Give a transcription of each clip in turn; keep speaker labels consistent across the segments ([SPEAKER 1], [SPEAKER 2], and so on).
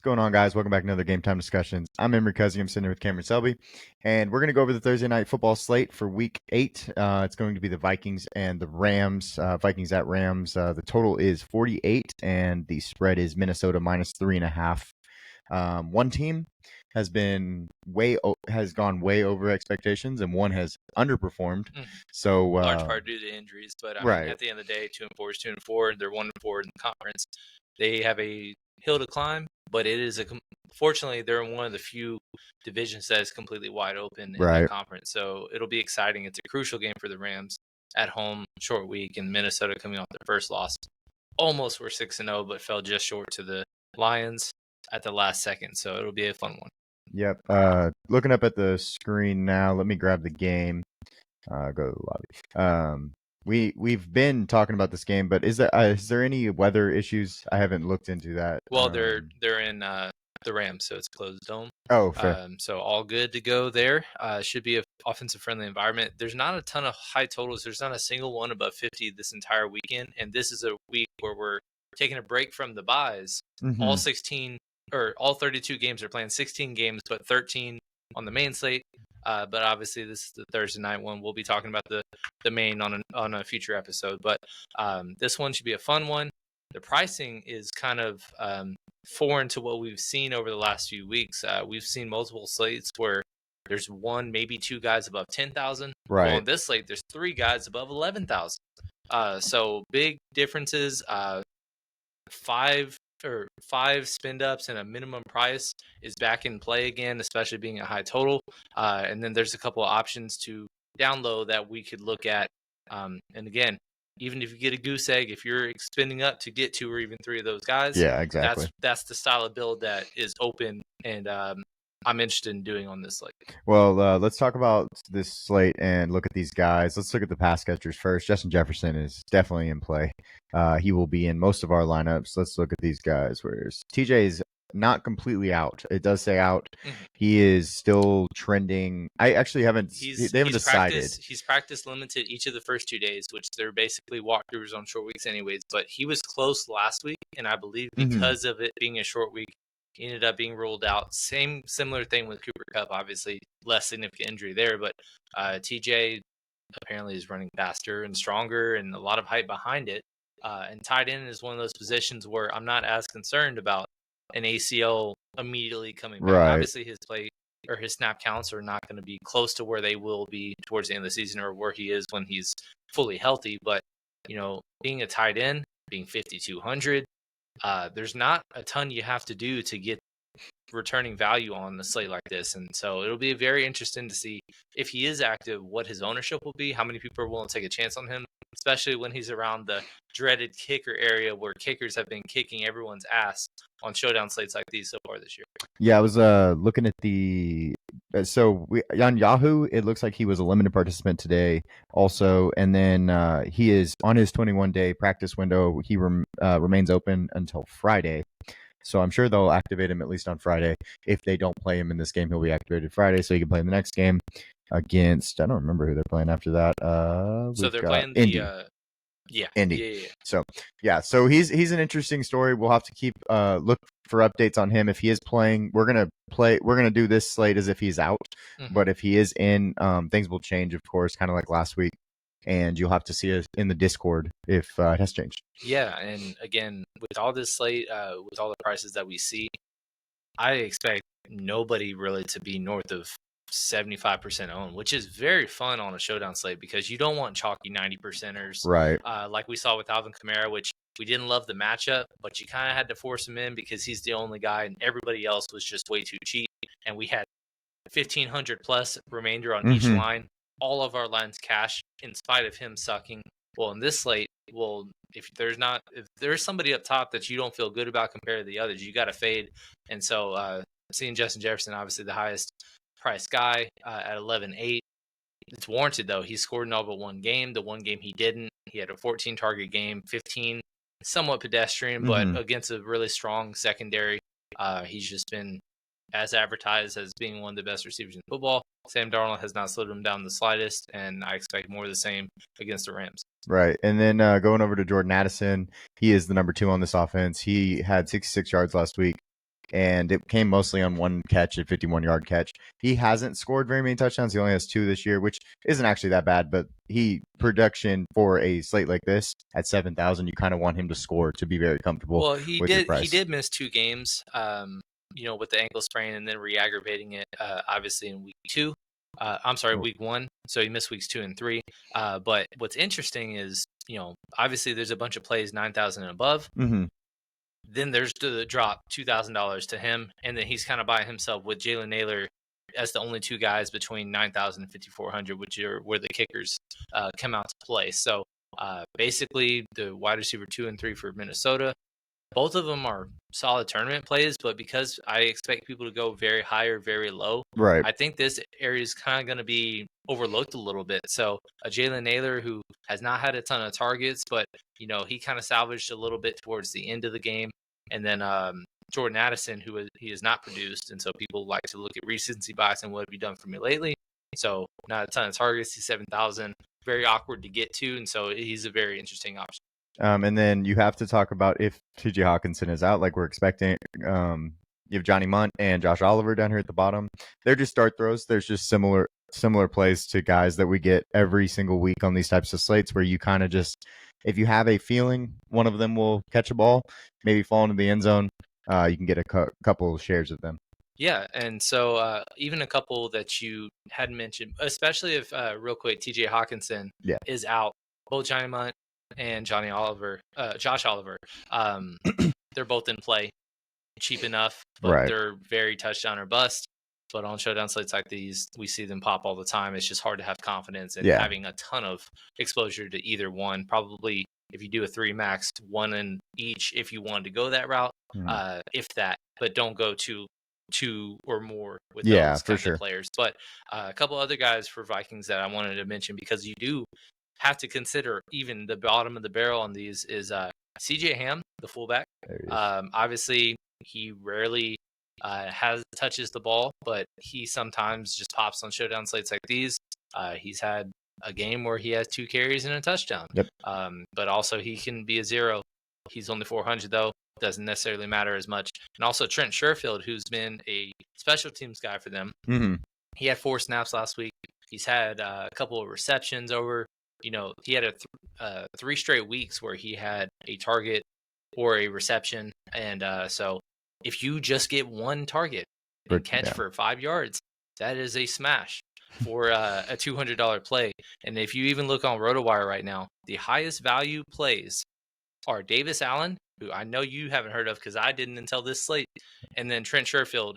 [SPEAKER 1] going on, guys? Welcome back to another Game Time Discussions. I'm Emery Cuzzy. I'm sitting here with Cameron Selby, and we're going to go over the Thursday night football slate for Week 8. It's going to be the Vikings and the Rams. Vikings at Rams. The total is 48, and the spread is Minnesota minus 3.5. One team has gone way over expectations, and one has underperformed. So
[SPEAKER 2] large part due to injuries, but I mean, at the end of the day, 2-4 is 2-4. They're 1-4 in the conference. They have a hill to climb, but it is fortunately they're in one of the few divisions that is completely wide open in that conference. So it'll be exciting. It's a crucial game for the Rams at home, short week, and Minnesota coming off their first loss. Almost were 6-0, but fell just short to the Lions at the last second. So it'll be a fun one.
[SPEAKER 1] Yep. Looking up at the screen now. Let me grab the game. Go to the lobby. We've been talking about this game, but is there any weather issues? I haven't looked into that.
[SPEAKER 2] Well, they're in the Rams, so it's closed dome.
[SPEAKER 1] Oh, fair.
[SPEAKER 2] So all good to go there. Should be an offensive friendly environment. There's not a ton of high totals. There's not a single one above 50 this entire weekend, and this is a week where we're taking a break from the buys.
[SPEAKER 1] Mm-hmm.
[SPEAKER 2] All 32 games are playing 16 games, but 13 on the main slate. But obviously, this is the Thursday night one. We'll be talking about the main on a future episode. But this one should be a fun one. The pricing is kind of foreign to what we've seen over the last few weeks. We've seen multiple slates where there's one, maybe two guys above 10,000.
[SPEAKER 1] Right.
[SPEAKER 2] Well, on this slate, there's three guys above 11,000. So big differences. Five spin ups and a minimum price is back in play again, especially being a high total. And then there's a couple of options to download that we could look at. And again, even if you get a goose egg, if you're spinning up to get two or even three of those guys,
[SPEAKER 1] yeah, exactly.
[SPEAKER 2] That's the style of build that is open and I'm interested in doing on this slate.
[SPEAKER 1] Well, let's talk about this slate and look at these guys. Let's look at the pass catchers first. Justin Jefferson is definitely in play. He will be in most of our lineups. Let's look at these guys. Whereas TJ is not completely out. It does say out. Mm-hmm. He is still trending. I actually haven't. They haven't decided.
[SPEAKER 2] He's practice limited each of the first 2 days, which they're basically walkthroughs on short weeks, anyways. But he was close last week, and I believe because of it being a short week, he ended up being ruled out. Similar thing with Cooper Kupp. Obviously, less significant injury there, but TJ apparently is running faster and stronger, and a lot of hype behind it. And tight end is one of those positions where I'm not as concerned about an ACL immediately coming back.
[SPEAKER 1] Right.
[SPEAKER 2] Obviously, his play or his snap counts are not going to be close to where they will be towards the end of the season or where he is when he's fully healthy. But, being a tight end, being 5,200, there's not a ton you have to do to get returning value on a slate like this. And so it'll be very interesting to see if he is active, what his ownership will be, how many people are willing to take a chance on him, especially when he's around the dreaded kicker area where kickers have been kicking everyone's ass on showdown slates like these so far this year.
[SPEAKER 1] Yeah, I was looking at on Yahoo, it looks like he was a limited participant today also, and then he is on his 21-day practice window. He remains open until Friday. So I'm sure they'll activate him at least on Friday. If they don't play him in this game, he'll be activated Friday, so he can play in the next game against, I don't remember who they're playing after that.
[SPEAKER 2] So they're playing
[SPEAKER 1] Indy.
[SPEAKER 2] Indy.
[SPEAKER 1] Yeah. So he's an interesting story. We'll have to keep look for updates on him. If he is playing, we're gonna do this slate as if he's out. Mm-hmm. But if he is in, things will change, of course, kind of like last week. And you'll have to see us in the Discord if it has changed.
[SPEAKER 2] Yeah, and again, with all this slate, with all the prices that we see, I expect nobody really to be north of 75% owned, which is very fun on a showdown slate because you don't want chalky 90%ers.
[SPEAKER 1] Right.
[SPEAKER 2] Like we saw with Alvin Kamara, which we didn't love the matchup, but you kind of had to force him in because he's the only guy and everybody else was just way too cheap. And we had 1,500 plus remainder on each line. All of our lines cash in spite of him sucking. Well, in this slate, if there's somebody up top that you don't feel good about compared to the others, you got to fade. And so seeing Justin Jefferson, obviously the highest price guy at 11.8, it's warranted though. He scored in all but one game. The one game he didn't. He had a 14 target game, 15 somewhat pedestrian, but against a really strong secondary. He's just been as advertised as being one of the best receivers in football. Sam Darnold has not slowed him down the slightest, and I expect more of the same against the Rams.
[SPEAKER 1] Right. And then going over to Jordan Addison, he is the number 2 on this offense. He had 66 yards last week. and it came mostly on one catch, a 51-yard catch. He hasn't scored very many touchdowns. He only has 2 this year, which isn't actually that bad, but production for a slate like this at 7,000, you kind of want him to score to be very comfortable with your price.
[SPEAKER 2] He did miss 2 games, with the ankle sprain and then re-aggravating it, obviously in week 2. Week 1. So he missed weeks 2 and 3. But what's interesting is, obviously there's a bunch of plays 9,000 and above.
[SPEAKER 1] Mm-hmm.
[SPEAKER 2] Then there's the drop $2,000 to him, and then he's kind of by himself with Jalen Naylor as the only 2 guys between 9,000 and 5,400, which are where the kickers come out to play. So basically, the wide receiver 2 and 3 for Minnesota, both of them are solid tournament plays, but because I expect people to go very high or very low,
[SPEAKER 1] right,
[SPEAKER 2] I think this area is kind of going to be overlooked a little bit. So a Jalen Naylor who has not had a ton of targets, but he kind of salvaged a little bit towards the end of the game, and then Jordan Addison, he has not produced, and so people like to look at recency bias and what have you done for me lately. So not a ton of targets. He's 7,000, very awkward to get to, and so he's a very interesting option.
[SPEAKER 1] And then you have to talk about if T.J. Hawkinson is out, like we're expecting. You have Johnny Munt and Josh Oliver down here at the bottom. They're just start throws. There's just similar plays to guys that we get every single week on these types of slates, where you kind of just, if you have a feeling one of them will catch a ball, maybe fall into the end zone, you can get a couple of shares of them.
[SPEAKER 2] Yeah, and so even a couple that you hadn't mentioned, especially if, real quick, T.J. Hawkinson is out, both Johnny Munt and Josh Oliver, they're both in play, cheap enough, but they're very touchdown or bust. But on showdown slates like these, we see them pop all the time. It's just hard to have confidence in having a ton of exposure to either one. Probably if you do a 3 max, 1 in each if you wanted to go that route, if that, but don't go to 2 or more with those kinds of players. But a couple other guys for Vikings that I wanted to mention, because you do have to consider even the bottom of the barrel on these, is CJ Ham, the fullback. Obviously, he rarely touches the ball, but he sometimes just pops on showdown slates like these. He's had a game where he has 2 carries and a touchdown. But also he can be a 0. He's only 400 though. Doesn't necessarily matter as much. And also Trent Sherfield, who's been a special teams guy for them.
[SPEAKER 1] Mm-hmm.
[SPEAKER 2] He had 4 snaps last week. He's had a couple of receptions over. He had 3 straight weeks where he had a target or a reception. And so if you just get 1 target and catch for 5 yards, that is a smash for a $200 play. And if you even look on RotoWire right now, the highest value plays are Davis Allen, who I know you haven't heard of because I didn't until this slate, and then Trent Sherfield,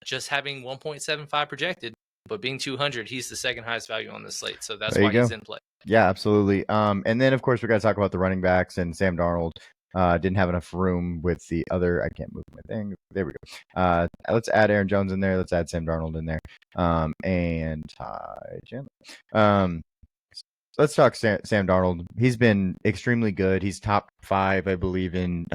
[SPEAKER 2] just having 1.75 projected, but being 200, he's the second highest value on this slate. So that's why he's in play.
[SPEAKER 1] Yeah, absolutely. And then, of course, we got to talk about the running backs, and Sam Darnold didn't have enough room with the other. I can't move my thing. There we go. Let's add Aaron Jones in there. Let's add Sam Darnold in there. And Ty Chandler. Let's talk Sam Darnold. He's been extremely good. He's top 5, I believe, in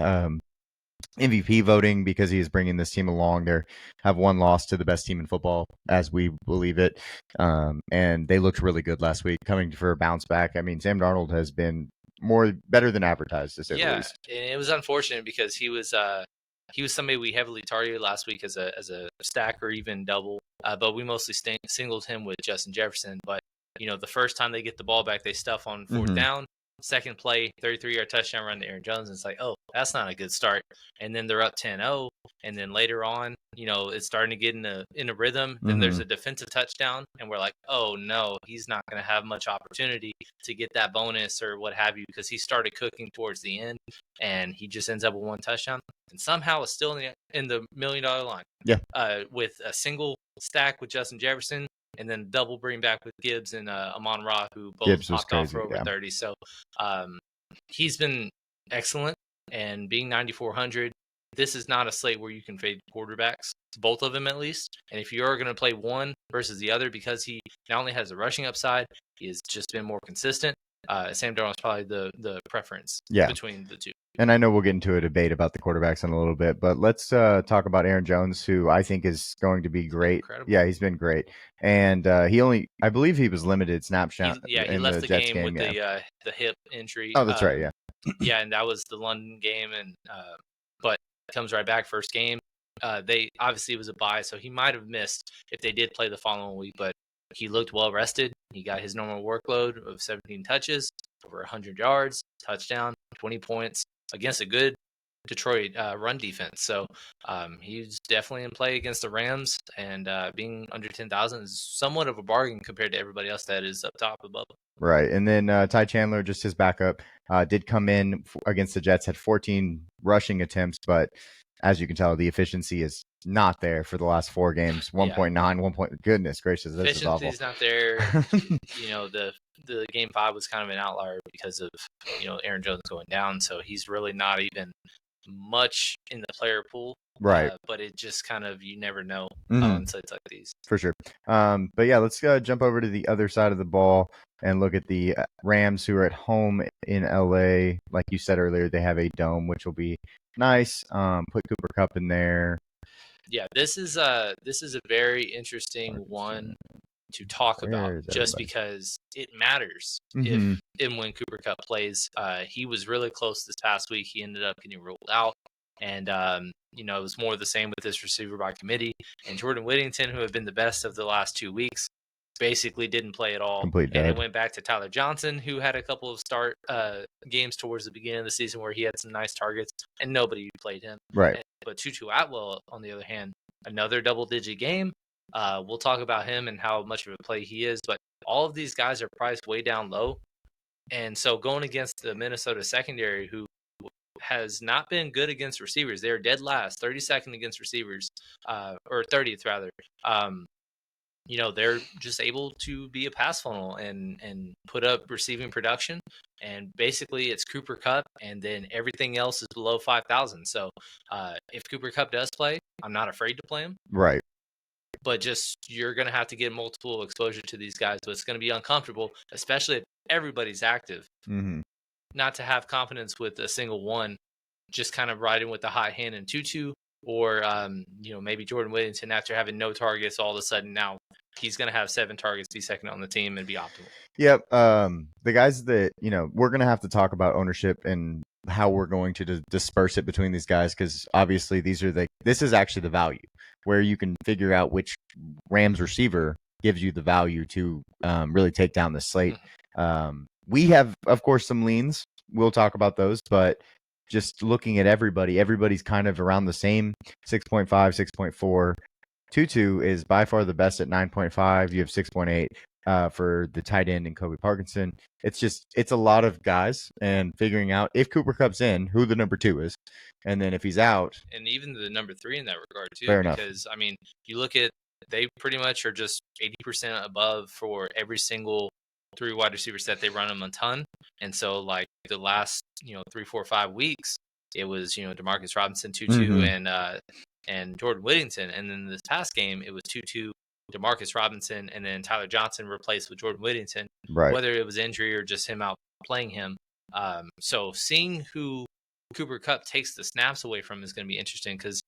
[SPEAKER 1] MVP voting because he is bringing this team along. They have 1 loss to the best team in football, as we believe it. And they looked really good last week, coming for a bounce back. I mean, Sam Darnold has been better than advertised, to say the least.
[SPEAKER 2] Yeah, and it was unfortunate because he was somebody we heavily targeted last week as a stack or even double. But we mostly singled him with Justin Jefferson. But the first time they get the ball back, they stuff on 4th down. Second play, 33-yard touchdown run to Aaron Jones. And it's like, oh, that's not a good start. And then they're up 10-0. And then later on, it's starting to get in a rhythm. Then there's a defensive touchdown. And we're like, oh, no, he's not going to have much opportunity to get that bonus or what have you, because he started cooking towards the end. And he just ends up with 1 touchdown. And somehow it's still in the $1 million line.
[SPEAKER 1] Yeah.
[SPEAKER 2] With a single stack with Justin Jefferson. And then double bring back with Gibbs and Amon-Ra, who both popped off for over 30. So he's been excellent. And being 9,400, this is not a slate where you can fade quarterbacks, both of them at least. And if you are going to play one versus the other, because he not only has a rushing upside, he has just been more consistent. Sam Darnold is probably the preference between the 2.
[SPEAKER 1] And I know we'll get into a debate about the quarterbacks in a little bit, but let's talk about Aaron Jones, who I think is going to be great.
[SPEAKER 2] Incredible.
[SPEAKER 1] Yeah, he's been great. And I believe he was limited snapshot.
[SPEAKER 2] He left the game with the hip injury.
[SPEAKER 1] Oh, that's right, yeah.
[SPEAKER 2] Yeah, and that was the London game, and but comes right back first game. They obviously it was a bye, so he might have missed if they did play the following week, but he looked well rested. He got his normal workload of 17 touches, over 100 yards, touchdown, 20 points against a good Detroit run defense. So he's definitely in play against the Rams, and being under 10,000 is somewhat of a bargain compared to everybody else that is up top above him.
[SPEAKER 1] Right. And then Ty Chandler, just his backup, did come in against the Jets, had 14 rushing attempts, but as you can tell, the efficiency is not there for the last 4 games. 1.9, 1 point. Goodness gracious, this is awful.
[SPEAKER 2] Efficiency is not there. The game 5 was kind of an outlier because of Aaron Jones going down, so he's really not even much in the player pool.
[SPEAKER 1] Right.
[SPEAKER 2] But it just kind of, you never know
[SPEAKER 1] Mhm.
[SPEAKER 2] on sites like these.
[SPEAKER 1] For sure. But yeah, let's jump over to the other side of the ball and look at the Rams, who are at home in LA. Like you said earlier, they have a dome, which will be nice. Put Cooper Kupp in there.
[SPEAKER 2] Yeah, this is a very interesting one to talk about, just because it matters if and when Cooper Kupp plays. He was really close this past week. He ended up getting ruled out, and it was more of the same with this receiver by committee. And Jordan Whittington, who have been the best of the last 2 weeks, basically didn't play at all.
[SPEAKER 1] Complete
[SPEAKER 2] and
[SPEAKER 1] dead.
[SPEAKER 2] It went back to Tyler Johnson, who had a couple of start games towards the beginning of the season where he had some nice targets, and nobody played him.
[SPEAKER 1] Right.
[SPEAKER 2] But Tutu Atwell, on the other hand, another double-digit game. We'll talk about him and how much of a play he is, but all of these guys are priced way down low. And so going against the Minnesota secondary, who has not been good against receivers, they're dead last, 32nd against receivers, or 30th rather. They're just able to be a pass funnel and put up receiving production. And basically it's Cooper Kupp, and then everything else is below 5,000. So if Cooper Kupp does play, I'm not afraid to play him.
[SPEAKER 1] Right.
[SPEAKER 2] But just, you're going to have to get multiple exposure to these guys. But it's going to be uncomfortable, especially if everybody's active.
[SPEAKER 1] Mm-hmm.
[SPEAKER 2] Not to have confidence with a single one, just kind of riding with the hot hand in Tutu, or maybe Jordan Whittington, after having no targets, all of a sudden now he's going to have 7 targets, be second on the team, and be optimal.
[SPEAKER 1] Yep. The guys that we're going to have to talk about ownership and how we're going to disperse it between these guys, because obviously this is actually the value where you can figure out which Rams receiver gives you the value to really take down the slate. We have, of course, some leans. We'll talk about those, but just looking at everybody's kind of around the same 6.5, 6.4. Tutu is by far the best at 9.5. You have 6.8 for the tight end and Kobe Parkinson. It's a lot of guys, and figuring out if Cooper Kupp's in, who the number 2 is, and then if he's out,
[SPEAKER 2] and even the number 3 in that regard too.
[SPEAKER 1] Fair enough.
[SPEAKER 2] Because you look at, they pretty much are just 80% above for every single 3 wide receiver set. They run them a ton, and so like the last 3, 4, 5 weeks, it was Demarcus Robinson, Tutu, and Jordan Whittington, and then this past game it was Tutu, Demarcus Robinson, and then Tyler Johnson replaced with Jordan Whittington.
[SPEAKER 1] Right.
[SPEAKER 2] Whether it was injury or just him out playing him. So seeing who Cooper Kupp takes the snaps away from is going to be interesting, because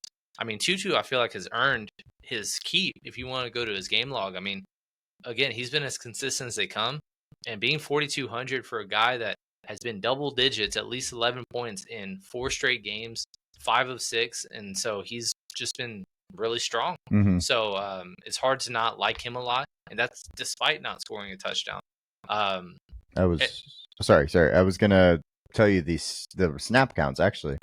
[SPEAKER 2] Tutu, I feel like, has earned his keep. If you want to go to his game log, again, he's been as consistent as they come, and being 4,200 for a guy that has been double digits, at least 11 points in 4 straight games, 5 of 6, and so he's just been really strong. So it's hard to not like him a lot, and that's despite not scoring a touchdown.
[SPEAKER 1] Sorry. I was gonna tell you the snap counts actually.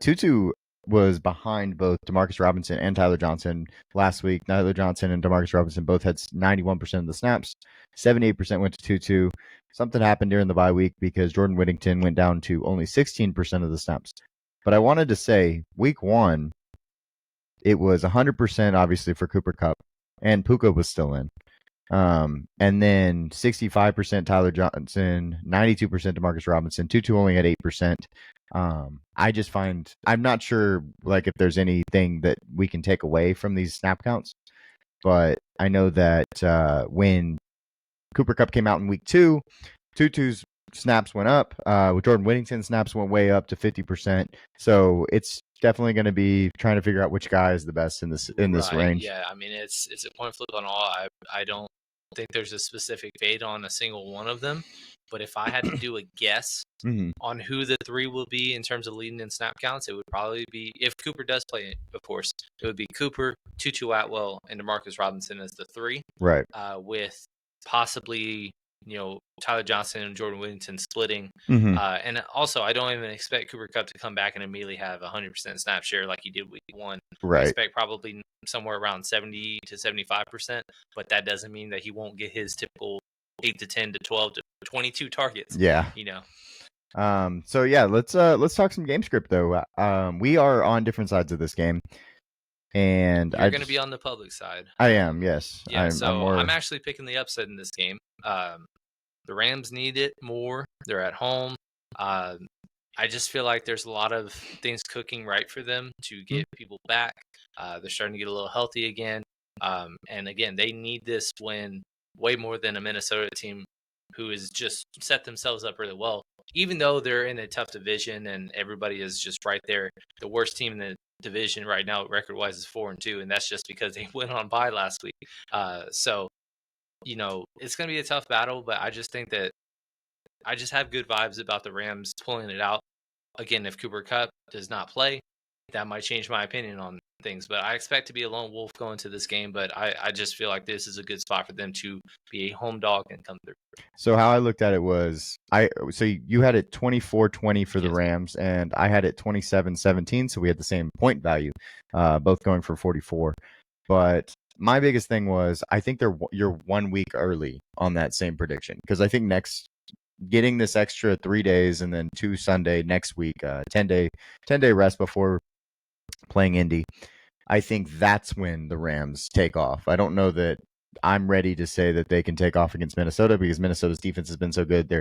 [SPEAKER 1] Tutu was behind both Demarcus Robinson and Tyler Johnson last week. Tyler Johnson and Demarcus Robinson both had 91% of the snaps. 78% went to Tutu. Something happened during the bye week because Jordan Whittington went down to only 16% of the snaps. But I wanted to say, week 1, it was 100% obviously for Cooper Kupp, and Puka was still in. And then 65% Tyler Johnson, 92% Demarcus Robinson. Tutu only had 8%. I just find, I'm not sure like if there's anything that we can take away from these snap counts, but I know that when Cooper Kupp came out in week 2, Tutu's snaps went up. With Jordan Whittington's snaps went way up to 50%. So it's definitely going to be trying to figure out which guy is the best in this range.
[SPEAKER 2] Yeah, it's a point flip on all. I don't think there's a specific fade on a single one of them. But if I had to do a guess on who the 3 will be in terms of leading in snap counts, it would probably be, if Cooper does play, of course, it would be Cooper, Tutu Atwell, and DeMarcus Robinson as the 3.
[SPEAKER 1] Right.
[SPEAKER 2] With possibly, Tyler Johnson and Jordan Whittington splitting. And also, I don't even expect Cooper Kupp to come back and immediately have 100% snap share like he did week 1.
[SPEAKER 1] Right.
[SPEAKER 2] I expect probably somewhere around 70 to 75%, but that doesn't mean that he won't get his typical 8 to 10 to 12 to 22 targets.
[SPEAKER 1] Yeah. So yeah, let's talk some game script though. We are on different sides of this game, and
[SPEAKER 2] you're going to be on the public side.
[SPEAKER 1] I am, yes.
[SPEAKER 2] Yeah. I'm actually picking the upset in this game. The Rams need it more. They're at home. I just feel like there's a lot of things cooking right for them to get people back. They're starting to get a little healthy again. And again, they need this win way more than a Minnesota team who has just set themselves up really well. Even though they're in a tough division and everybody is just right there, the worst team in the division right now, record-wise, is 4-2, and that's just because they went on bye last week. So, it's going to be a tough battle, but I just think that I just have good vibes about the Rams pulling it out. Again, if Cooper Kupp does not play, that might change my opinion on things. But I expect to be a lone wolf going to this game. But I just feel like this is a good spot for them to be a home dog and come through.
[SPEAKER 1] So how I looked at it was, so you had it 24-20 for the Rams, and I had it 27-17. So we had the same point value, both going for 44. But my biggest thing was, I think you're 1 week early on that same prediction, because I think getting this extra 3 days and then 2 Sunday next week, 10-day rest before playing Indy, I think that's when the Rams take off. I don't know that I'm ready to say that they can take off against Minnesota, because Minnesota's defense has been so good.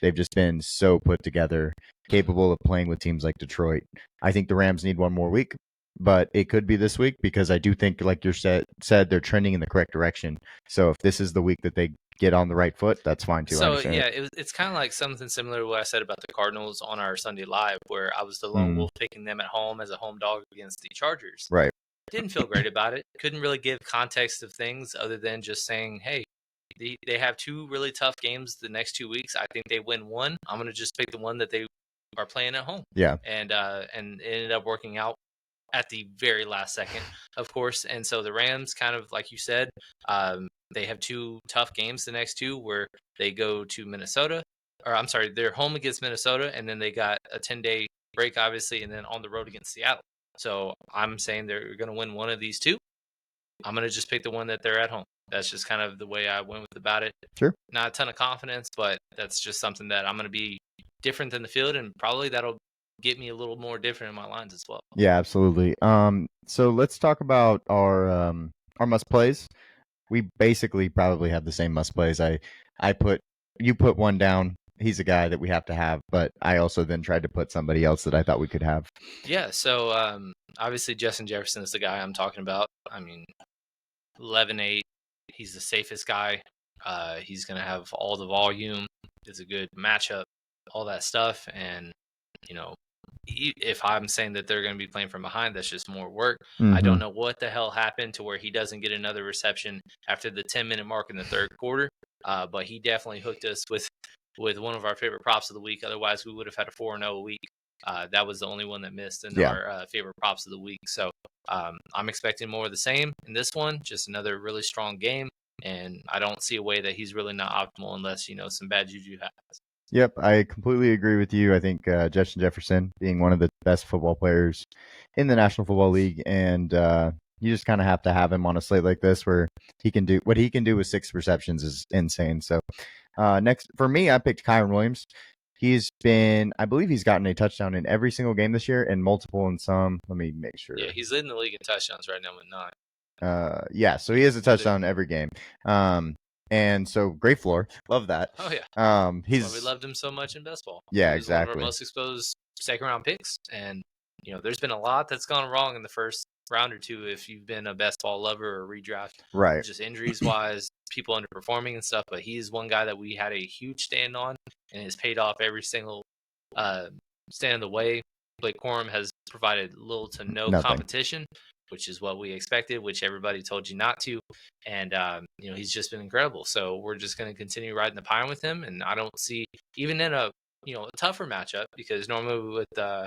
[SPEAKER 1] They've just been so put together, capable of playing with teams like Detroit. I think the Rams need 1 more week, but it could be this week, because I do think, like you said, they're trending in the correct direction. So if this is the week that they get on the right foot, that's fine too.
[SPEAKER 2] So yeah, it's kind of like something similar to what I said about the Cardinals on our Sunday Live, where I was the lone wolf picking them at home as a home dog against the Chargers.
[SPEAKER 1] Right.
[SPEAKER 2] Didn't feel great about it. Couldn't really give context of things other than just saying, hey, they have 2 really tough games the next 2 weeks. I think they win 1. I'm going to just pick the one that they are playing at home.
[SPEAKER 1] Yeah.
[SPEAKER 2] And it ended up working out at the very last second, of course. And so the Rams, kind of like you said, they have 2 tough games the next 2, where they go to Minnesota, or I'm sorry, they're home against Minnesota, and then they got a 10-day break, obviously, and then on the road against Seattle. So I'm saying they're going to win one of these 2. I'm going to just pick the one that they're at home. That's just kind of the way I went about it.
[SPEAKER 1] Sure.
[SPEAKER 2] Not a ton of confidence, but that's just something that I'm going to be different than the field, and probably that'll get me a little more different in my lines as well.
[SPEAKER 1] Yeah, absolutely. So let's talk about our must plays. We basically probably have the same must plays. You put one down. He's a guy that we have to have, but I also then tried to put somebody else that I thought we could have.
[SPEAKER 2] Yeah, so obviously Justin Jefferson is the guy I'm talking about. I mean, 11-8, he's the safest guy. He's going to have all the volume. It's a good matchup, all that stuff. And, if I'm saying that they're going to be playing from behind, that's just more work. I don't know what the hell happened to where he doesn't get another reception after the 10-minute mark in the third quarter. But he definitely hooked us with one of our favorite props of the week. Otherwise, we would have had a 4-0 week. That was the only one that missed in our favorite props of the week. So I'm expecting more of the same in this one. Just another really strong game. And I don't see a way that he's really not optimal unless, some bad juju happens.
[SPEAKER 1] Yep, I completely agree with you. I think Justin Jefferson being one of the best football players in the National Football League, and you just kind of have to have him on a slate like this where he can do what he can do with 6 receptions is insane. So next for me, I picked Kyren Williams. I believe he's gotten a touchdown in every single game this year, and multiple in some. Let me make sure.
[SPEAKER 2] Yeah, he's leading the league in touchdowns right now with 9.
[SPEAKER 1] Yeah, so he has a touchdown every game. And so great floor. Love that.
[SPEAKER 2] Oh yeah. We loved him so much in best ball.
[SPEAKER 1] Yeah,
[SPEAKER 2] he was
[SPEAKER 1] exactly.
[SPEAKER 2] One of our most exposed 2nd-round picks, and there's been a lot that's gone wrong in the first round or 2 if you've been a best ball lover or redraft.
[SPEAKER 1] Right.
[SPEAKER 2] Just injuries wise, people underperforming and stuff. But he's one guy that we had a huge stand on, and has paid off every single stand of the way. Blake Corum has provided little to no competition. which is what we expected, which everybody told you not to. And, he's just been incredible. So we're just going to continue riding the pine with him. And I don't see, even in a tougher matchup, because normally with the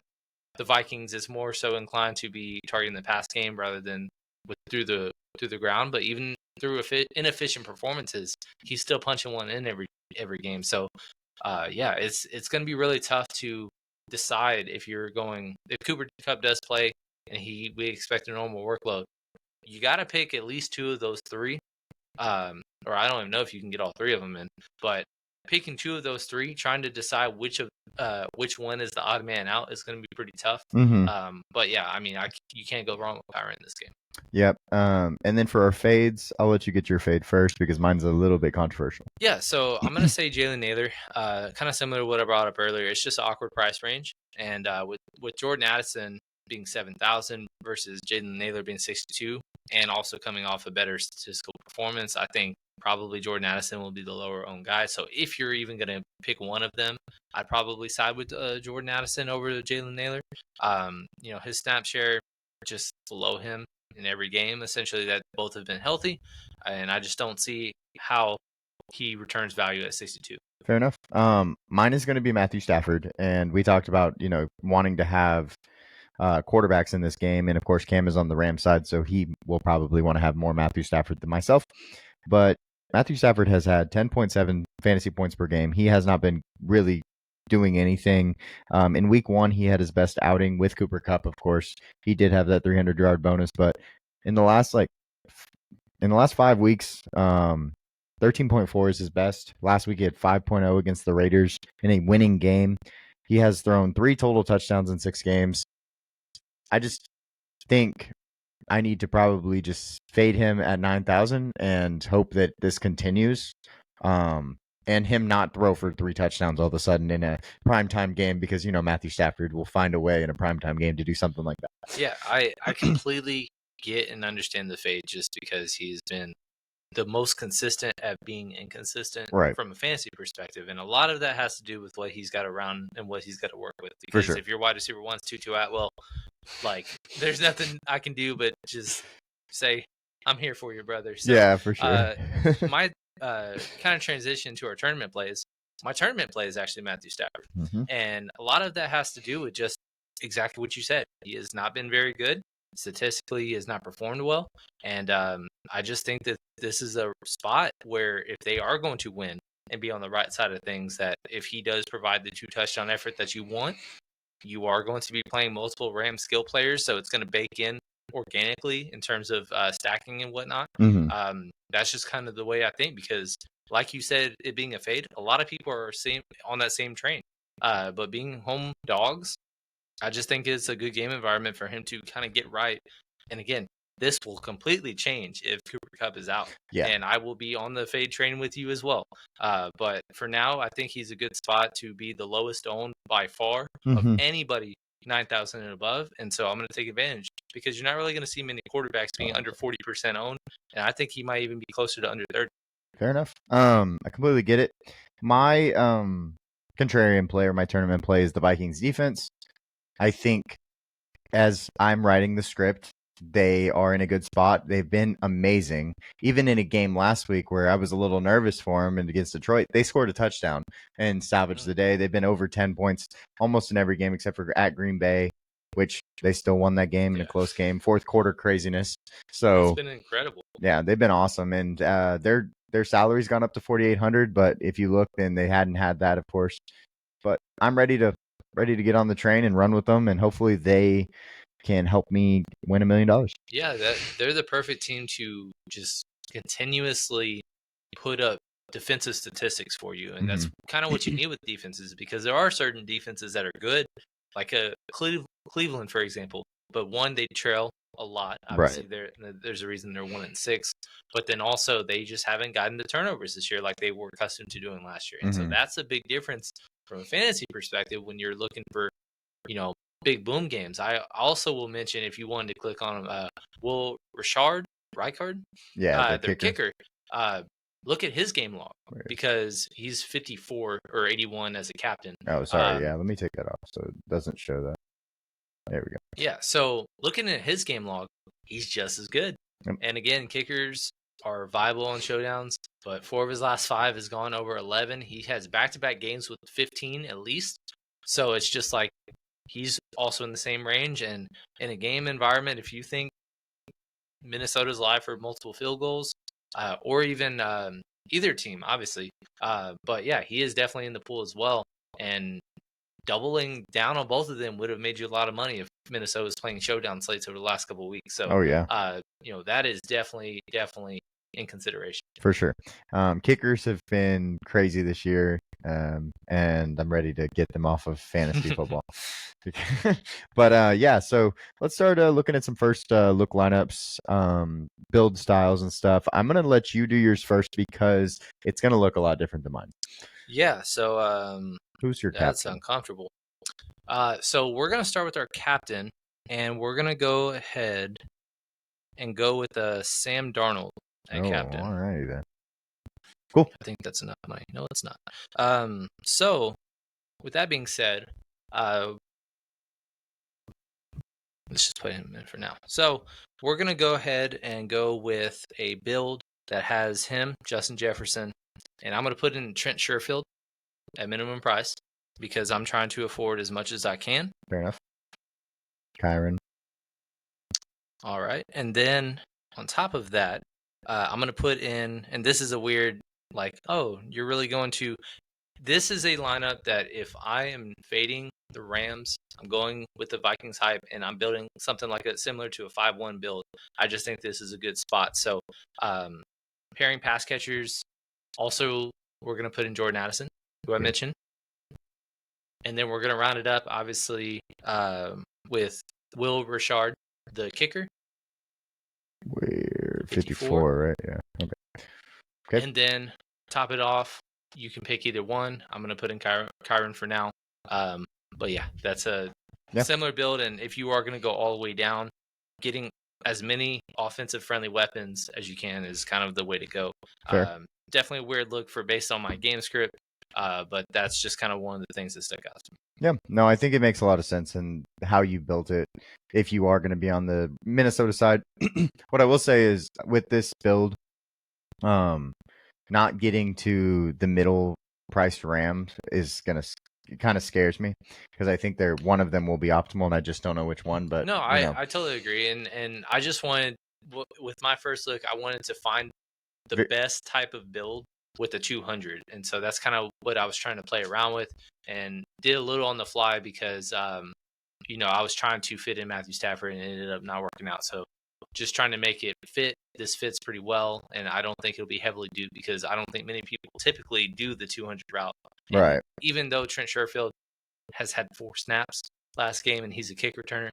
[SPEAKER 2] Vikings is more so inclined to be targeting the pass game rather than through the ground. But even through inefficient performances, he's still punching one in every game. So it's going to be really tough to decide if Cooper Kupp does play and we expect a normal workload. You got to pick at least two of those three, or I don't even know if you can get all three of them in, but picking two of those three, trying to decide which one is the odd man out is going to be pretty tough. But yeah, I mean, you can't go wrong with power in this game.
[SPEAKER 1] Yep. And then for our fades, I'll let you get your fade first because mine's a little bit controversial.
[SPEAKER 2] Yeah, so I'm gonna say Jalen Naylor, kind of similar to what I brought up earlier. It's just an awkward price range, and with Jordan Addison being 7,000 versus Jalen Naylor being 62, and also coming off a better statistical performance, I think probably Jordan Addison will be the lower owned guy. So if you're even gonna pick one of them, I'd probably side with Jordan Addison over Jalen Naylor. His snap share just below him in every game, essentially, that both have been healthy, and I just don't see how he returns value at 62.
[SPEAKER 1] Fair enough. Mine is going to be Matthew Stafford, and we talked about wanting to have quarterbacks in this game, and of course Cam is on the Rams side, so he will probably want to have more Matthew Stafford than myself. But Matthew Stafford has had 10.7 fantasy points per game. He has not been really doing anything. In week 1, he had his best outing with Cooper Kupp. Of course, he did have that 300-yard bonus, but in the last 5 weeks, 13.4 is his best. Last week he had 5.0 against the Raiders in a winning game. He has thrown 3 total touchdowns in 6 games. I just think I need to probably just fade him at 9,000 and hope that this continues. And him not throw for 3 touchdowns all of a sudden in a primetime game because, Matthew Stafford will find a way in a primetime game to do something like that.
[SPEAKER 2] Yeah, I completely get and understand the fade just because he's been the most consistent at being inconsistent from a fantasy perspective. And a lot of that has to do with what he's got around and what he's got to work with. Because if your wide receiver one's Tutu Atwell, there's nothing I can do but just say, I'm here for you, brother. So,
[SPEAKER 1] yeah, for sure.
[SPEAKER 2] My kind of transition to our tournament plays, my tournament play is actually Matthew Stafford. And a lot of that has to do with just exactly what you said. He has not been very good. Statistically, he has not performed well. And I just think that this is a spot where if they are going to win and be on the right side of things, that if he does provide the 2 touchdown effort that you want, you are going to be playing multiple Ram skill players. So it's going to bake in organically in terms of stacking and whatnot. That's just kind of the way I think, because like you said, it being a fade, a lot of people are on that same train. But being home dogs, I just think it's a good game environment for him to kind of get right. And again, this will completely change if Cooper Kupp is out.
[SPEAKER 1] Yeah.
[SPEAKER 2] And I will be on the fade train with you as well. But for now, I think he's a good spot to be the lowest owned by far of anybody 9,000 and above. And so I'm going to take advantage because you're not really going to see many quarterbacks being under 40% owned. And I think he might even be closer to under 30.
[SPEAKER 1] Fair enough. I completely get it. My contrarian play or my tournament play is the Vikings defense. I think as I'm writing the script, they are in a good spot. They've been amazing. Even in a game last week where I was a little nervous for them and against Detroit, they scored a touchdown and salvaged the day. They've been over 10 points almost in every game except for at Green Bay, which they still won that game in a close game. 4th quarter craziness. So
[SPEAKER 2] it's been incredible.
[SPEAKER 1] Yeah, they've been awesome. And their salary's gone up to 4,800, but if you look, then they hadn't had that, of course. But I'm ready to get on the train and run with them, and hopefully they can help me win $1 million.
[SPEAKER 2] Yeah, they're the perfect team to just continuously put up defensive statistics for you, and that's kind of what you need with defenses, because there are certain defenses that are good, like a Cleveland, for example, but one, they trail a lot. Obviously, there's a reason they're 1-6, but then also they just haven't gotten the turnovers this year like they were accustomed to doing last year, and so that's a big difference from a fantasy perspective when you're looking for, big boom games. I also will mention, if you wanted to click on Will Richard, their kicker. Look at his game log because he's 54 or 81 as a captain.
[SPEAKER 1] Oh, sorry. Let me take that off so it doesn't show that. There we go.
[SPEAKER 2] Yeah. So looking at his game log, he's just as good.
[SPEAKER 1] Yep.
[SPEAKER 2] And again, kickers are viable on showdowns, but 4 of his last 5 has gone over 11. He has back-to-back games with 15 at least. So it's just like he's also in the same range. And in a game environment, if you think Minnesota's live for multiple field goals, or even either team, obviously. But yeah, he is definitely in the pool as well. And doubling down on both of them would have made you a lot of money if Minnesota was playing showdown slates over the last couple of weeks. So,
[SPEAKER 1] Oh yeah,
[SPEAKER 2] that is definitely in consideration
[SPEAKER 1] for sure. Kickers have been crazy this year, and I'm ready to get them off of fantasy football. But yeah, so let's start looking at some first look lineups, build styles and stuff. I'm gonna let you do yours first because it's gonna look a lot different than mine.
[SPEAKER 2] Yeah, so
[SPEAKER 1] Who's your
[SPEAKER 2] that's
[SPEAKER 1] captain?
[SPEAKER 2] uncomfortable. So we're gonna start with our captain, and we're gonna go ahead and go with Sam Darnold at captain.
[SPEAKER 1] All righty then. Cool.
[SPEAKER 2] I think that's enough money. No, it's not. So with that being said, let's just put him in for now. So we're gonna go ahead and go with a build that has him, Justin Jefferson, and I'm gonna put in Trent Sherfield at minimum price because I'm trying to afford as much as I can.
[SPEAKER 1] Fair enough. Kyron.
[SPEAKER 2] All right, and then on top of that, I'm gonna put in, and this is a weird, like, oh, you're really going to. This is a lineup that if I am fading the Rams, I'm going with the Vikings hype, and I'm building something like a similar to a 5-1 build. I just think this is a good spot. So, pairing pass catchers. Also, we're going to put in Jordan Addison, who I mentioned. And then we're going to round it up, obviously, with Will Richard, the kicker.
[SPEAKER 1] We're 54, right? Yeah. Okay.
[SPEAKER 2] And then top it off, you can pick either one. I'm going to put in Kyron for now. But yeah, that's a similar build. And if you are going to go all the way down, getting as many offensive friendly weapons as you can is kind of the way to go. Definitely a weird look based on my game script. But that's just kind of one of the things that stuck out to me.
[SPEAKER 1] Yeah, no, I think it makes a lot of sense in how you built it. If you are going to be on the Minnesota side, what I will say is with this build, not getting to the middle priced Rams is going to kind of scares me because I think one of them will be optimal, and I just don't know which one. But
[SPEAKER 2] no, I totally agree, and I just wanted with my first look, I wanted to find the best type of build with the 200, and so that's kind of what I was trying to play around with, and did a little on the fly because I was trying to fit in Matthew Stafford and it ended up not working out. So just trying to make it fit. This fits pretty well, and I don't think it'll be heavily duped because I don't think many people typically do the 200 route. And
[SPEAKER 1] right.
[SPEAKER 2] Even though Trent Sherfield has had 4 snaps last game and he's a kick returner,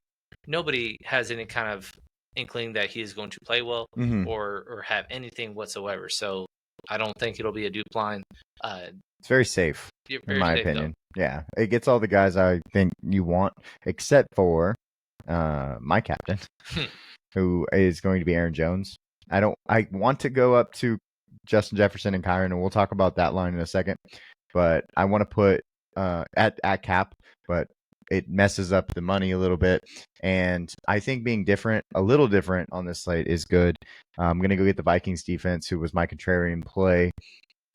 [SPEAKER 2] nobody has any kind of inkling that he is going to play well or have anything whatsoever. So I don't think it'll be a dupe line.
[SPEAKER 1] It's very safe, in my opinion. Though. Yeah, it gets all the guys I think you want, except for my captain, who is going to be Aaron Jones. I want to go up to Justin Jefferson and Kyron, and we'll talk about that line in a second. But I want to put at cap, but it messes up the money a little bit. And I think being a little different on this slate is good. I'm going to go get the Vikings defense, who was my contrarian play.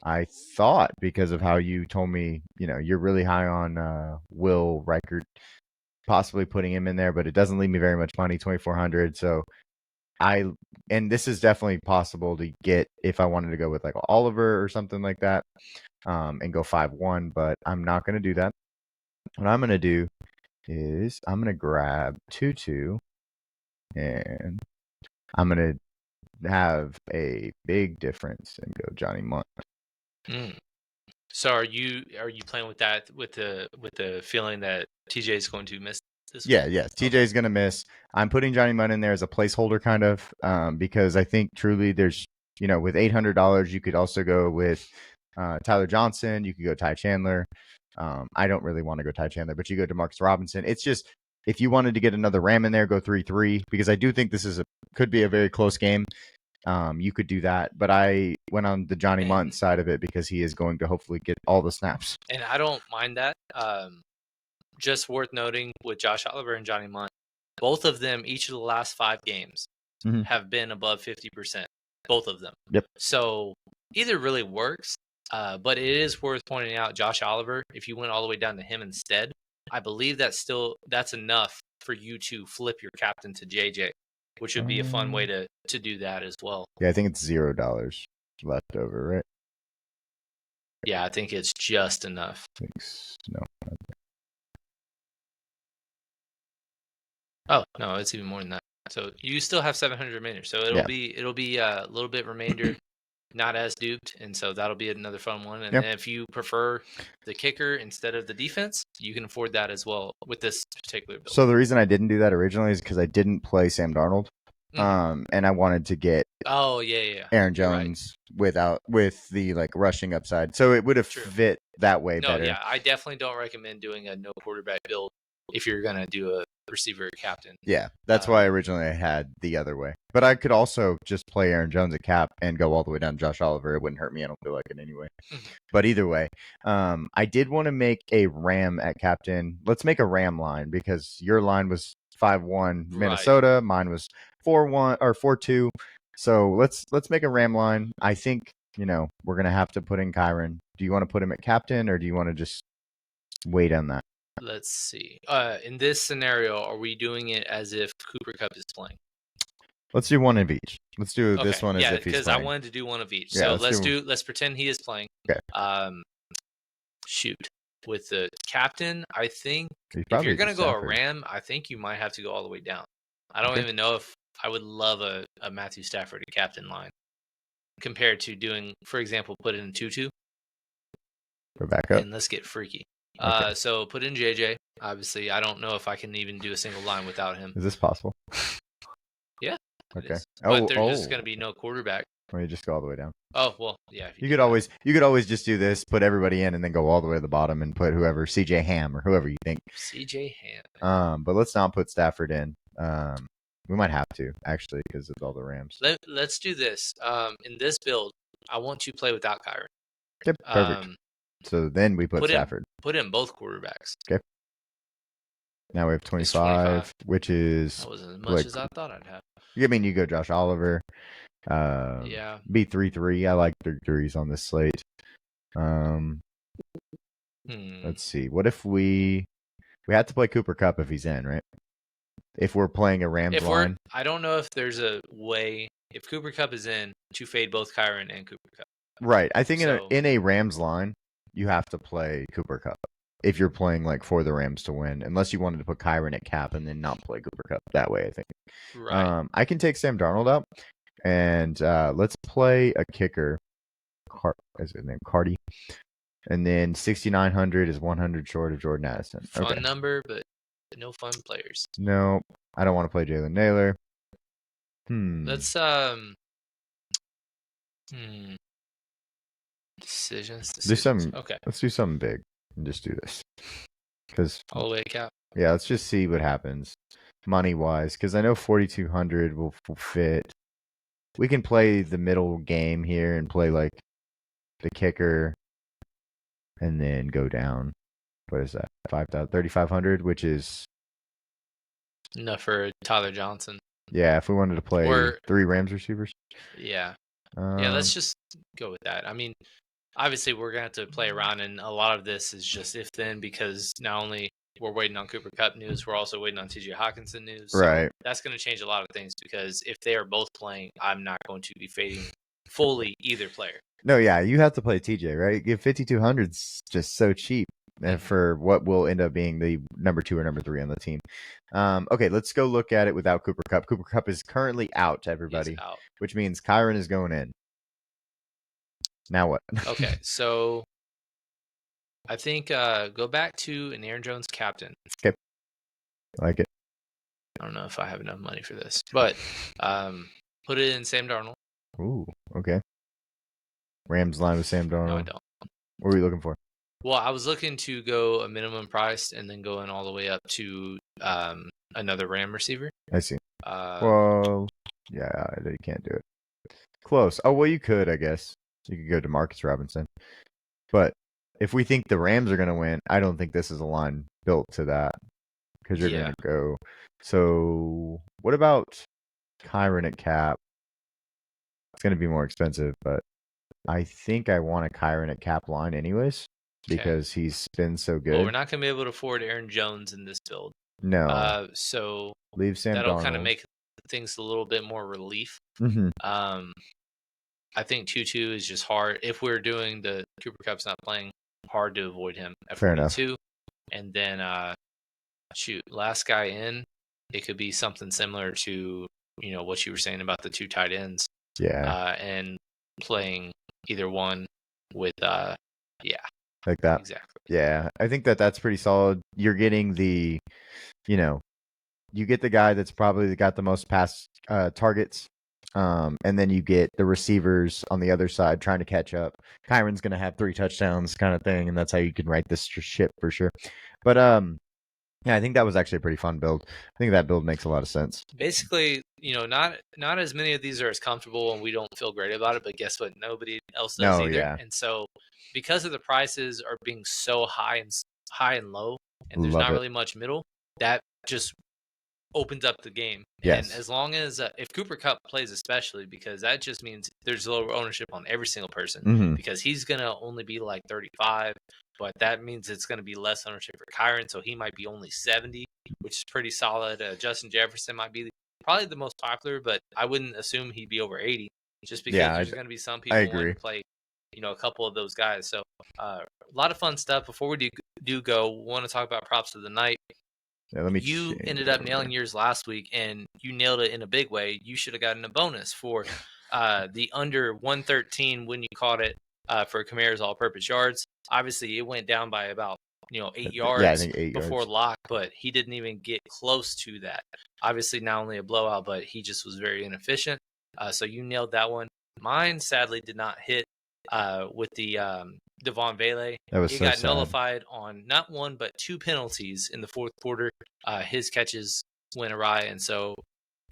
[SPEAKER 1] I thought because of how you told me, you're really high on Will Reichert, possibly putting him in there, but it doesn't leave me very much money, 2,400. So and this is definitely possible to get if I wanted to go with like Oliver or something like that, and go 5-1, but I'm not going to do that. What I'm going to do is I'm going to grab Tutu, and I'm going to have a big difference and go Johnny Munt.
[SPEAKER 2] So are you playing with that with the feeling that TJ is going to miss this
[SPEAKER 1] week? Yes. TJ is going to miss. I'm putting Johnny Munt in there as a placeholder kind of, because I think truly there's, with $800, you could also go with Tyler Johnson. You could go Ty Chandler. I don't really want to go Ty Chandler, but you go to Marcus Robinson. It's just, if you wanted to get another Ram in there, go 3-3, because I do think this could be a very close game. You could do that, but I went on the Johnny Munt side of it because he is going to hopefully get all the snaps.
[SPEAKER 2] And I don't mind that. just worth noting with Josh Oliver and Johnny Munt, both of them, each of the last 5 games, have been above 50%. Both of them.
[SPEAKER 1] Yep.
[SPEAKER 2] So either really works, but it is worth pointing out Josh Oliver, if you went all the way down to him instead, I believe that's enough for you to flip your captain to JJ, which would be a fun way to do that as well.
[SPEAKER 1] Yeah, I think it's $0 left over, right?
[SPEAKER 2] Yeah, I think it's just enough.
[SPEAKER 1] No.
[SPEAKER 2] Oh, no, it's even more than that. So you still have 700 remainder. So it'll be a little bit remainder, not as duped, and so that'll be another fun one. And then if you prefer the kicker instead of the defense, you can afford that as well with this particular build.
[SPEAKER 1] So the reason I didn't do that originally is because I didn't play Sam Darnold, and I wanted to get Aaron Jones with the like rushing upside. So it would have fit that way better.
[SPEAKER 2] Yeah, I definitely don't recommend doing a no quarterback build if you're gonna do a receiver captain.
[SPEAKER 1] Yeah, that's why originally I had the other way. But I could also just play Aaron Jones at cap and go all the way down to Josh Oliver. It wouldn't hurt me. I don't feel like it anyway. But either way, I did want to make a Ram at captain. Let's make a Ram line because your line was 5-1 Minnesota. Right. Mine was 4-1 or 4-2. So let's make a Ram line. I think, we're going to have to put in Kyron. Do you want to put him at captain or do you want to just wait on that?
[SPEAKER 2] Let's see. In this scenario, are we doing it as if Cooper Kupp is playing?
[SPEAKER 1] Let's do one of each. Let's do this one as if he's playing.
[SPEAKER 2] Yeah, because I wanted to do one of each. So let's pretend he is playing.
[SPEAKER 1] Okay.
[SPEAKER 2] With the captain, I think if you're going to go a Ram, I think you might have to go all the way down. I don't even know if I would love a Matthew Stafford captain line compared to doing, for example, put in Tutu.
[SPEAKER 1] Go back up.
[SPEAKER 2] And let's get freaky. Okay. So put in JJ. Obviously, I don't know if I can even do a single line without him.
[SPEAKER 1] Is this possible?
[SPEAKER 2] Yeah.
[SPEAKER 1] Okay.
[SPEAKER 2] But there's just going to be no quarterback.
[SPEAKER 1] Or you just go all the way down.
[SPEAKER 2] Oh well, yeah.
[SPEAKER 1] You could always just do this, put everybody in, and then go all the way to the bottom and put whoever CJ Ham or whoever you think.
[SPEAKER 2] CJ Ham.
[SPEAKER 1] But let's not put Stafford in. We might have to actually because of all the Rams.
[SPEAKER 2] Let's do this. In this build, I want to play without Kyron.
[SPEAKER 1] Yep. Perfect. So then we put Stafford.
[SPEAKER 2] Put in both quarterbacks.
[SPEAKER 1] Okay. Now we have 25, which is...
[SPEAKER 2] That was as much as I thought I'd have.
[SPEAKER 1] I mean, you go Josh Oliver. Be 3-3. I like 3-3s on this slate. Let's see. What if we have to play Cooper Kupp if he's in, right? If we're playing a Rams line.
[SPEAKER 2] I don't know if there's a way, if Cooper Kupp is in, to fade both Kyron and Cooper Kupp.
[SPEAKER 1] Right. I think in a Rams line, you have to play Cooper Kupp if you're playing like for the Rams to win, unless you wanted to put Kyron at cap and then not play Cooper Kupp that way, I think.
[SPEAKER 2] Right.
[SPEAKER 1] I can take Sam Darnold out, and let's play a kicker. Is his name Cardi? And then 6,900 is 100 short of Jordan Addison.
[SPEAKER 2] Fun number, but no fun players.
[SPEAKER 1] No, I don't want to play Jalen Naylor.
[SPEAKER 2] Let's Decisions.
[SPEAKER 1] Do something.
[SPEAKER 2] Okay.
[SPEAKER 1] Let's do something big and just do this. Because
[SPEAKER 2] all the way cap.
[SPEAKER 1] Yeah, let's just see what happens money wise. Because I know 4,200 will fit. We can play the middle game here and play like the kicker, and then go down. What is that? 3,500, which is
[SPEAKER 2] enough for Tyler Johnson.
[SPEAKER 1] Yeah, if we wanted to play 3 Rams receivers.
[SPEAKER 2] Yeah. Let's just go with that. I mean, obviously we're going to have to play around, and a lot of this is just if then, because not only we're waiting on Cooper Kupp news, we're also waiting on TJ Hawkinson news. So
[SPEAKER 1] right.
[SPEAKER 2] That's going to change a lot of things, because if they are both playing, I'm not going to be fading fully either player.
[SPEAKER 1] No, yeah, you have to play TJ, right? 5,200 is just so cheap for what will end up being the number 2 or number 3 on the team. Okay, let's go look at it without Cooper Kupp. Cooper Kupp is currently out, everybody, which means Kyron is going in. Now what?
[SPEAKER 2] Okay, so I think go back to an Aaron Jones captain.
[SPEAKER 1] Okay, I like it.
[SPEAKER 2] I don't know if I have enough money for this, but put it in Sam Darnold.
[SPEAKER 1] Ooh, okay. Rams line with Sam Darnold.
[SPEAKER 2] No, I don't.
[SPEAKER 1] What were you looking for?
[SPEAKER 2] Well, I was looking to go a minimum price and then go in all the way up to another Ram receiver.
[SPEAKER 1] I see. Well, yeah, you can't do it. Close. Oh, well, you could, I guess. You could go to Marcus Robinson. But if we think the Rams are going to win, I don't think this is a line built to that because you're going
[SPEAKER 2] Yeah.
[SPEAKER 1] to go. So what about Kyron at cap? It's going to be more expensive, but I think I want a Kyron at cap line anyways
[SPEAKER 2] Okay.
[SPEAKER 1] because he's been so
[SPEAKER 2] Well,
[SPEAKER 1] good.
[SPEAKER 2] we're not going to be able to afford Aaron Jones in this build.
[SPEAKER 1] No,
[SPEAKER 2] So
[SPEAKER 1] leave Sam
[SPEAKER 2] that'll kind of
[SPEAKER 1] Darnold.
[SPEAKER 2] make things a little bit more relief.
[SPEAKER 1] Mhm.
[SPEAKER 2] I think Tutu is just hard. If we're doing the Cooper Cup's not playing, hard to avoid him at
[SPEAKER 1] Fair enough.
[SPEAKER 2] 42. And then, last guy in, it could be something similar to, what you were saying about the two tight ends.
[SPEAKER 1] Yeah,
[SPEAKER 2] And playing either one with, yeah,
[SPEAKER 1] like that.
[SPEAKER 2] exactly.
[SPEAKER 1] Yeah, I think that's pretty solid. You're getting the, you know, you get the guy that's probably got the most pass targets, and then you get the receivers on the other side trying to catch up. Kyron's going to have 3 touchdowns kind of thing, and that's how you can write this ship for sure. But yeah, I think that was actually a pretty fun build. I think that build makes a lot of sense.
[SPEAKER 2] Basically, not as many of these are as comfortable and we don't feel great about it, but guess what? Nobody else does
[SPEAKER 1] No,
[SPEAKER 2] either.
[SPEAKER 1] yeah.
[SPEAKER 2] And so because of the prices are being so high and low, and there's
[SPEAKER 1] Love
[SPEAKER 2] not
[SPEAKER 1] it.
[SPEAKER 2] really much middle, that just opens up the game.
[SPEAKER 1] Yes.
[SPEAKER 2] And as long as if Cooper Cup plays, especially because that just means there's lower ownership on every single person
[SPEAKER 1] Mhm.
[SPEAKER 2] because he's gonna only be like 35, but that means it's gonna be less ownership for Kyron, so he might be only 70, which is pretty solid. Justin Jefferson might be probably the most popular, but I wouldn't assume he'd be over 80, just because
[SPEAKER 1] Yeah,
[SPEAKER 2] there's gonna be some
[SPEAKER 1] I
[SPEAKER 2] people wanting
[SPEAKER 1] agree.
[SPEAKER 2] to play, a couple of those guys. So a lot of fun stuff. Before we do go, want to talk about props of the night.
[SPEAKER 1] Yeah, let me
[SPEAKER 2] You
[SPEAKER 1] change
[SPEAKER 2] ended
[SPEAKER 1] it
[SPEAKER 2] up
[SPEAKER 1] over.
[SPEAKER 2] nailing yours last week, and you nailed it in a big way. You should have gotten a bonus for the under 113 when you caught it for Kamara's all-purpose yards. Obviously, it went down by about 8
[SPEAKER 1] Yeah, I
[SPEAKER 2] yards
[SPEAKER 1] think 8
[SPEAKER 2] before
[SPEAKER 1] yards.
[SPEAKER 2] lock, but he didn't even get close to that. Obviously, not only a blowout, but he just was very inefficient. So you nailed that one. Mine sadly did not hit with the Devon Vele.
[SPEAKER 1] That was
[SPEAKER 2] It
[SPEAKER 1] so
[SPEAKER 2] got
[SPEAKER 1] sad.
[SPEAKER 2] nullified on not one but 2 penalties in the fourth quarter. His catches went awry, and so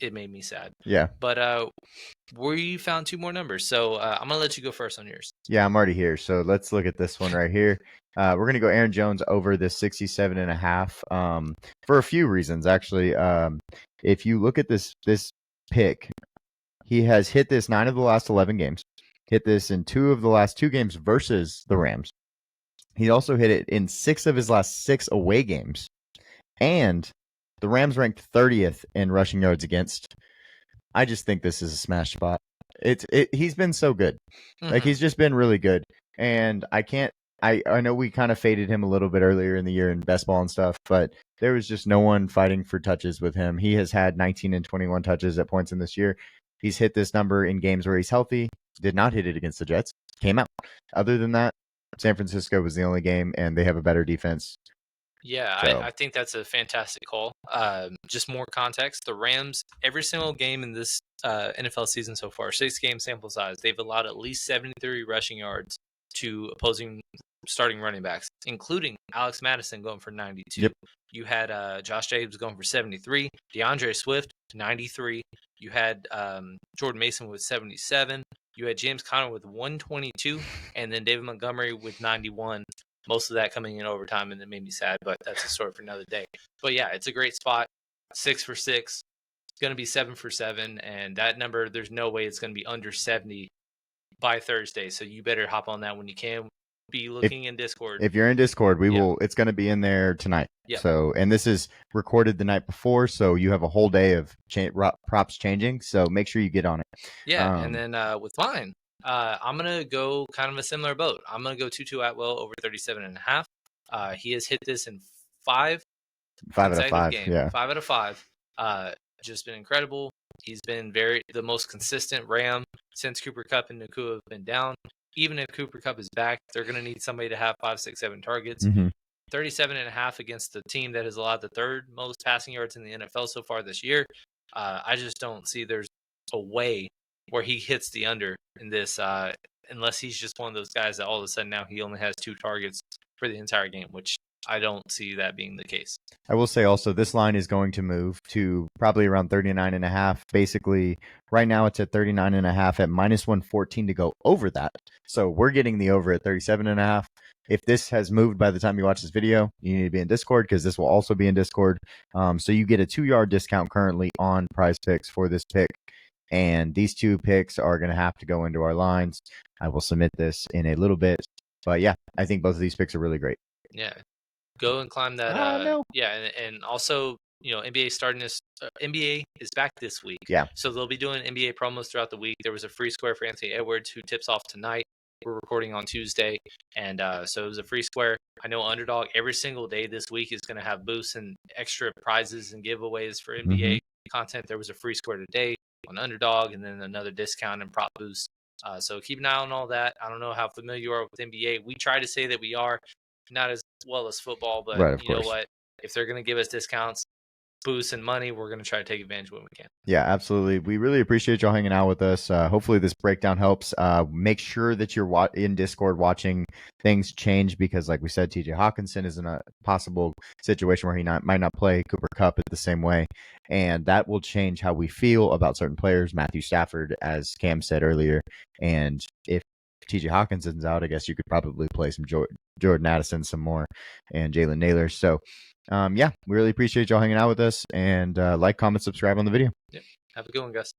[SPEAKER 2] it made me sad.
[SPEAKER 1] Yeah.
[SPEAKER 2] But we found 2 more numbers, so I'm gonna let you go first on yours.
[SPEAKER 1] Yeah, I'm already here. So let's look at this one right here. We're going to go Aaron Jones over the 67.5 for a few reasons, actually. If you look at this pick, he has hit this 9 of the last 11 games, hit this in 2 of the last 2 games versus the Rams. He also hit it in 6 of his last 6 away games. And the Rams ranked 30th in rushing yards against. I just think this is a smash spot. He's been so good. Like he's just been really good. And I know we kind of faded him a little bit earlier in the year in best ball and stuff, but there was just no one fighting for touches with him. He has had 19 and 21 touches at points in this year. He's hit this number in games where he's healthy. Did not hit it against the Jets. Came out. Other than that, San Francisco was the only game, and they have a better defense.
[SPEAKER 2] Yeah,
[SPEAKER 1] So.
[SPEAKER 2] I think that's a fantastic call. Just more context: the Rams, every single game in this NFL season so far, 6-game sample size, they've allowed at least 73 rushing yards to opposing starting running backs, including Alex Madison going for 92.
[SPEAKER 1] Yep.
[SPEAKER 2] You had Josh Jacobs going for 73, DeAndre Swift 93. You had Jordan Mason with 77. You had James Conner with 122, and then David Montgomery with 91. Most of that coming in overtime, and it made me sad, but that's a story for another day. But yeah, it's a great spot. 6 for 6. It's going to be 7 for 7, and that number, there's no way it's going to be under 70 by Thursday. So you better hop on that when you can. Be looking in Discord.
[SPEAKER 1] If you're in Discord, we will. It's going to be in there tonight.
[SPEAKER 2] Yep.
[SPEAKER 1] So, and this is recorded the night before, so you have a whole day of props changing. So make sure you get on it.
[SPEAKER 2] Yeah, and then with mine, I'm gonna go kind of a similar boat. I'm gonna go Tutu Atwell over 37.5. He has hit this in 5
[SPEAKER 1] out of
[SPEAKER 2] consecutive
[SPEAKER 1] 5.
[SPEAKER 2] games.
[SPEAKER 1] Yeah.
[SPEAKER 2] 5 out of 5. Just been incredible. He's been the most consistent Ram since Cooper Kupp and Nakua have been down. Even if Cooper Kupp is back, they're going to need somebody to have 5, 6, 7 targets. 37.5 against the team that has allowed the 3rd most passing yards in the NFL so far this year. I just don't see there's a way where he hits the under in this, unless he's just one of those guys that all of a sudden now he only has 2 targets for the entire game, which I don't see that being the case.
[SPEAKER 1] I will say also this line is going to move to probably around 39.5. Basically, right now it's at 39.5 at minus 114 to go over that. So we're getting the over at 37.5. If this has moved by the time you watch this video, you need to be in Discord because this will also be in Discord. So you get a 2-yard discount currently on Prize Picks for this pick. And these 2 picks are going to have to go into our lines. I will submit this in a little bit. But yeah, I think both of these picks are really great.
[SPEAKER 2] Yeah. Go and climb that.
[SPEAKER 1] No.
[SPEAKER 2] Yeah. And also, NBA starting this. NBA is back this week.
[SPEAKER 1] Yeah.
[SPEAKER 2] So they'll be doing NBA promos throughout the week. There was a free square for Anthony Edwards who tips off tonight. We're recording on Tuesday. And so it was a free square. I know Underdog every single day this week is going to have boosts and extra prizes and giveaways for NBA content. There was a free square today on Underdog and then another discount and prop boost. So keep an eye on all that. I don't know how familiar you are with NBA. We try to say that we are not as well as football, but
[SPEAKER 1] Right, of
[SPEAKER 2] you know
[SPEAKER 1] course.
[SPEAKER 2] what? If they're going to give us discounts, boosts, and money, we're going to try to take advantage when we can.
[SPEAKER 1] Yeah, absolutely. We really appreciate y'all hanging out with us. Hopefully this breakdown helps. Make sure that you're in Discord watching things change because, like we said, TJ Hawkinson is in a possible situation where he might not play Cooper Kupp the same way. And that will change how we feel about certain players. Matthew Stafford, as Cam said earlier. And if TJ Hawkinson's out, I guess you could probably play some Jordan Addison some more and Jalen Naylor. So yeah, we really appreciate y'all hanging out with us and like, comment, subscribe on the video.
[SPEAKER 2] Yep. Have a good one, guys.